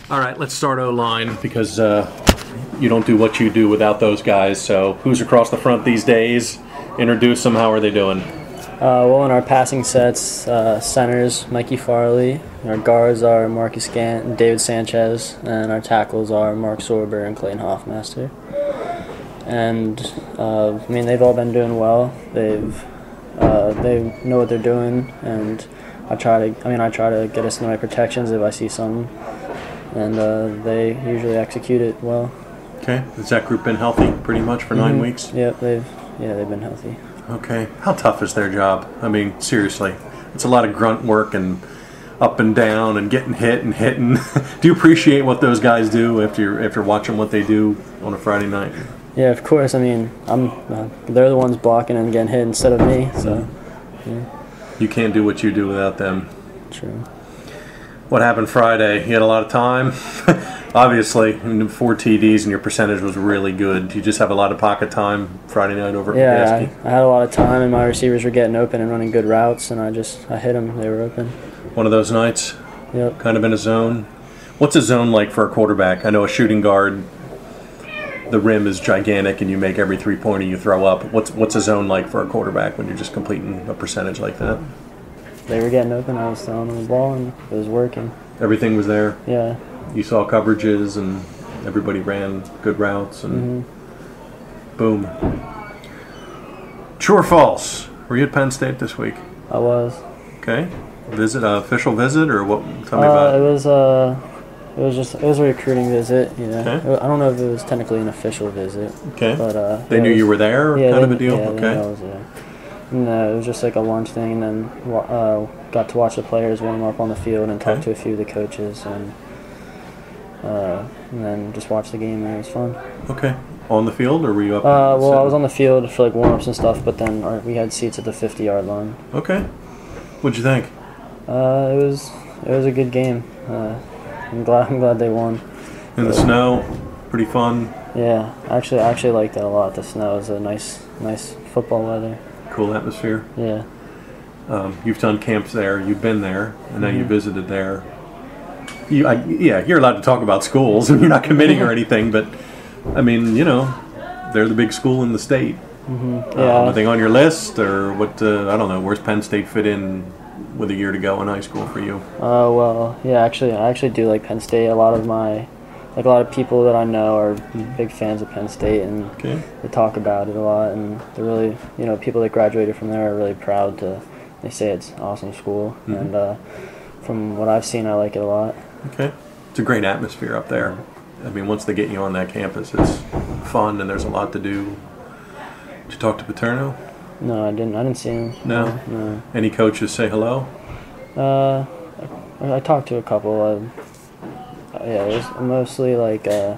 All right, let's start O-line because you don't do what you do without those guys. So who's across the front these days? Introduce them. How are they doing? Well, in our passing sets, centers, Mikey Farley. Our guards are Marcus Gant and David Sanchez. And our tackles are Mark Sorber and Clayton Hoffmaster. And, they've all been doing well. They know what they're doing. And I try to get us in the right protections if I see something. And they usually execute it well. Okay. Has that group been healthy pretty much for 9 weeks? Yep, they've been healthy. Okay. How tough is their job? I mean, seriously. It's a lot of grunt work and up and down and getting hit and hitting. Do you appreciate what those guys do after watching what they do on a Friday night? Yeah, of course. I mean, they're the ones blocking and getting hit instead of me. So, yeah. You can't do what you do without them. True. What happened Friday? You had a lot of time? Obviously, 4 TDs and your percentage was really good. You just have a lot of pocket time Friday night over at McCaskey? Yeah, I had a lot of time, and my receivers were getting open and running good routes, and I hit them. They were open. One of those nights? Yep. Kind of in a zone? What's a zone like for a quarterback? I know a shooting guard, the rim is gigantic, and you make every three-pointer you throw up. What's a zone like for a quarterback when you're just completing a percentage like that? They were getting open. I was throwing them the ball, and it was working. Everything was there? Yeah. You saw coverages, and everybody ran good routes, and boom. True or false? Were you at Penn State this week? I was. Okay. Official visit, or what? Tell me about it. It was a recruiting visit. You know. Okay. I don't know if it was technically an official visit. Okay. But they knew you were there, kind of a deal. Yeah, okay. They knew I was there. And, it was just like a lunch thing, and then got to watch the players warm up on the field and talk to a few of the coaches, and then just watch the game, and it was fun. Okay. On the field, or were you up? I was on the field for like warm-ups and stuff, but then we had seats at the 50-yard line. Okay. What'd you think? It was a good game. I'm glad they won. In the snow, pretty fun. Yeah, I actually liked that a lot. The snow is a nice football weather. Cool atmosphere. Yeah. You've done camps there. You've been there, and now you visited there. You're allowed to talk about schools, and you're not committing or anything. But I mean, they're the big school in the state. Mm-hmm. Yeah. Are they on your list, or what? I don't know. Where's Penn State fit in with a year to go in high school for you? I actually do like Penn State. A lot of people that I know are big fans of Penn State, and they talk about it a lot. And they're really, people that graduated from there are really proud to. They say it's an awesome school, and from what I've seen, I like it a lot. Okay, it's a great atmosphere up there. I mean, once they get you on that campus, it's fun, and there's a lot to do. Did you talk to Paterno? No, I didn't see him. No. Any coaches say hello? I talked to a couple. It was mostly like. I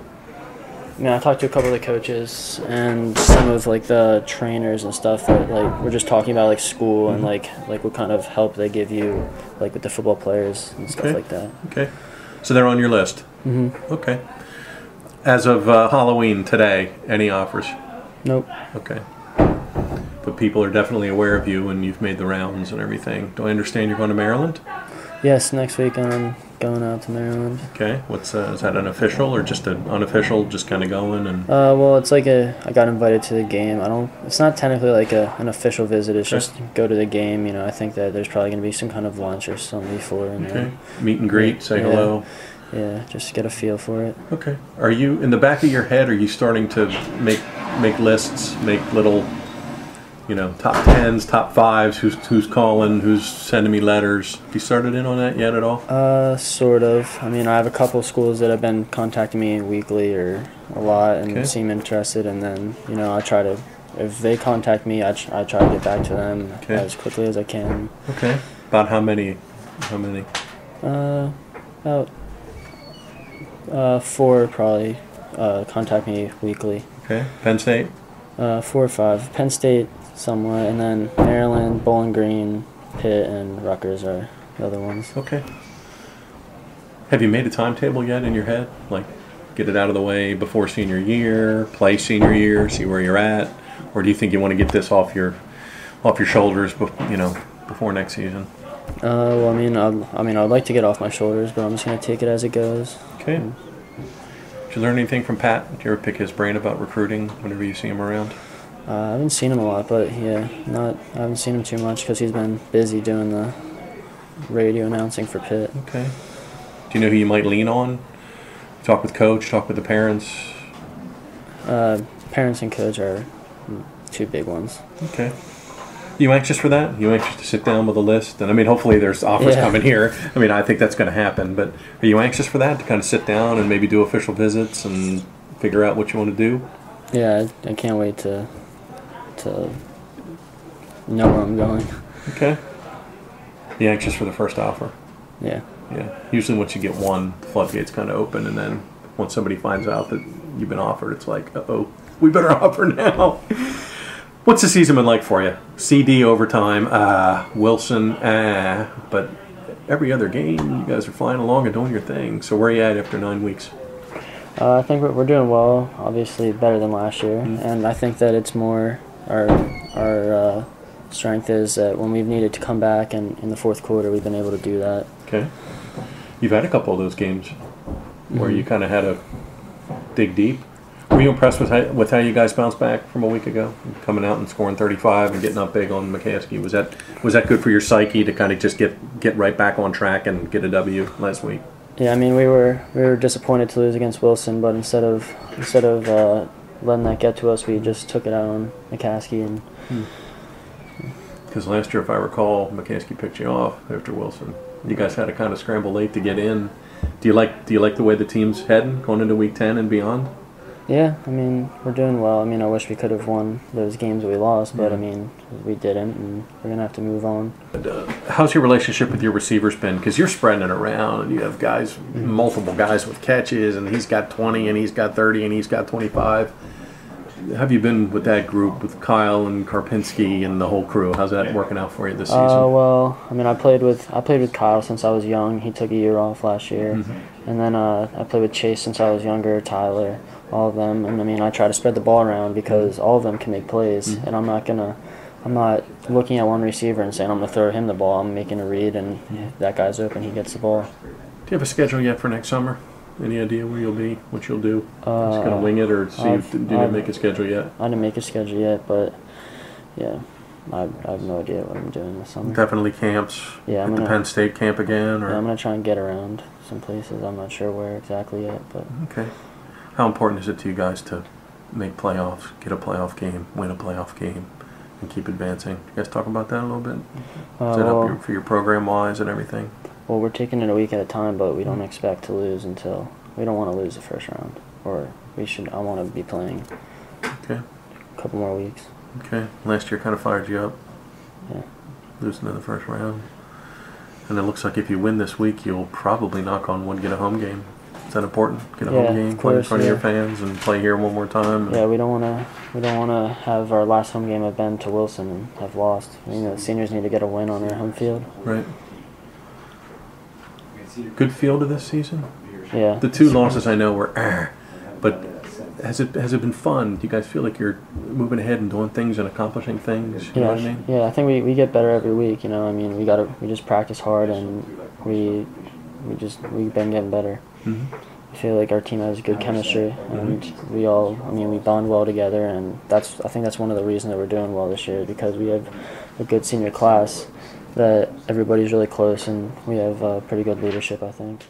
talked to a couple of the coaches and some of like the trainers and stuff that like we're just talking about like school and like what kind of help they give you like with the football players and stuff like that. Okay, so they're on your list. Mm-hmm. Okay. As of Halloween today, any offers? Nope. Okay. But people are definitely aware of you and you've made the rounds and everything. Do I understand you're going to Maryland? Yes, next week I'm going out to Maryland. Okay. What's is that an official or just an unofficial, just kind of going? And well, it's like I got invited to the game. It's not technically like an official visit. It's just go to the game. I think that there's probably going to be some kind of lunch or something before. And meet and greet, say hello. Yeah, just to get a feel for it. Okay. Are you, in the back of your head, are you starting to make lists, make little, top 10s, top 5s, who's calling, who's sending me letters? Have you started in on that yet at all? Sort of. I have a couple schools that have been contacting me weekly or a lot and seem interested, and then, I try to, if they contact me, I try to get back to them as quickly as I can. Okay. About how many? About 4 probably contact me weekly. Okay. Penn State? 4 or 5. Penn State somewhat, and then Maryland, Bowling Green, Pitt, and Rutgers are the other ones. Okay. Have you made a timetable yet in your head? Like, get it out of the way before senior year, play senior year, see where you're at? Or do you think you want to get this off your shoulders, before next season? I'd like to get off my shoulders, but I'm just going to take it as it goes. Okay. Okay. Did you learn anything from Pat? Did you ever pick his brain about recruiting whenever you see him around? I haven't seen him a lot, but I haven't seen him too much because he's been busy doing the radio announcing for Pitt. Okay. Do you know who you might lean on? Talk with coach, talk with the parents? Parents and coach are two big ones. Okay. You anxious for that? You anxious to sit down with a list? And I mean, hopefully there's offers coming here. I mean, I think that's going to happen. But are you anxious for that, to kind of sit down and maybe do official visits and figure out what you want to do? Yeah, I can't wait to know where I'm going. Okay. You anxious for the first offer? Yeah. Yeah. Usually once you get one, the floodgates kind of open, and then once somebody finds out that you've been offered, it's like, uh-oh, we better offer now. What's the season been like for you? CD overtime, Wilson, but every other game, you guys are flying along and doing your thing. So where are you at after 9 weeks? I think we're doing well, obviously better than last year, and I think that it's more our strength is that when we've needed to come back and in the fourth quarter, we've been able to do that. Okay. You've had a couple of those games where you kind of had to dig deep. Were you impressed with how you guys bounced back from a week ago, coming out and scoring 35 and getting up big on McCaskey? Was that good for your psyche to kind of just get right back on track and get a W last week? Yeah, I mean we were disappointed to lose against Wilson, but instead of letting that get to us, we just took it out on McCaskey and. Because last year, if I recall, McCaskey picked you off after Wilson. You guys had to kind of scramble late to get in. Do you like the way the team's heading going into Week 10 and beyond? Yeah, I mean, we're doing well. I mean, I wish we could have won those games we lost, but I mean, we didn't, and we're gonna have to move on. How's your relationship with your receivers been? Because you're spreading it around, and you have guys, multiple guys with catches, and he's got 20, and he's got 30, and he's got 25. Have you been with that group with Kyle and Karpinski and the whole crew? How's that working out for you this season? Well, I mean, I played with Kyle since I was young. He took a year off last year, and then I played with Chase since I was younger. Tyler, all of them, and I mean, I try to spread the ball around because all of them can make plays, and I'm not looking at one receiver and saying I'm gonna throw him the ball. I'm making a read, and if that guy's open, he gets the ball. Do you have a schedule yet for next summer? Any idea where you'll be, what you'll do? Just going to wing it, or do you didn't make a schedule yet? I didn't make a schedule yet, but yeah, I have no idea what I'm doing this summer. Definitely camps. Yeah, at the Penn State camp again, or yeah, I'm gonna try and get around some places. I'm not sure where exactly yet, but okay. How important is it to you guys to make playoffs, get a playoff game, win a playoff game, and keep advancing? You guys talk about that a little bit? Set up for your program wise and everything. Well, we're taking it a week at a time, but we don't expect to lose until we don't want to lose the first round, or we should. I want to be playing. Okay. A couple more weeks. Okay. Last year kind of fired you up. Yeah. Losing in the first round, and it looks like if you win this week, you'll probably knock on wood, get a home game. Is that important? Get a home game, play in front of your fans, and play here one more time. Yeah, we don't want to have our last home game have been to Wilson and have lost. You know, the seniors need to get a win on their home field. Right. Good feel to this season? Yeah. The two losses I know were, but has it been fun? Do you guys feel like you're moving ahead and doing things and accomplishing things? You know what I mean? Yeah, I think we get better every week. You know, I mean, we just practice hard and we've been getting better. I feel like our team has good chemistry, and we bond well together, and I think that's one of the reasons that we're doing well this year, because we have a good senior class that everybody's really close, and we have pretty good leadership, I think.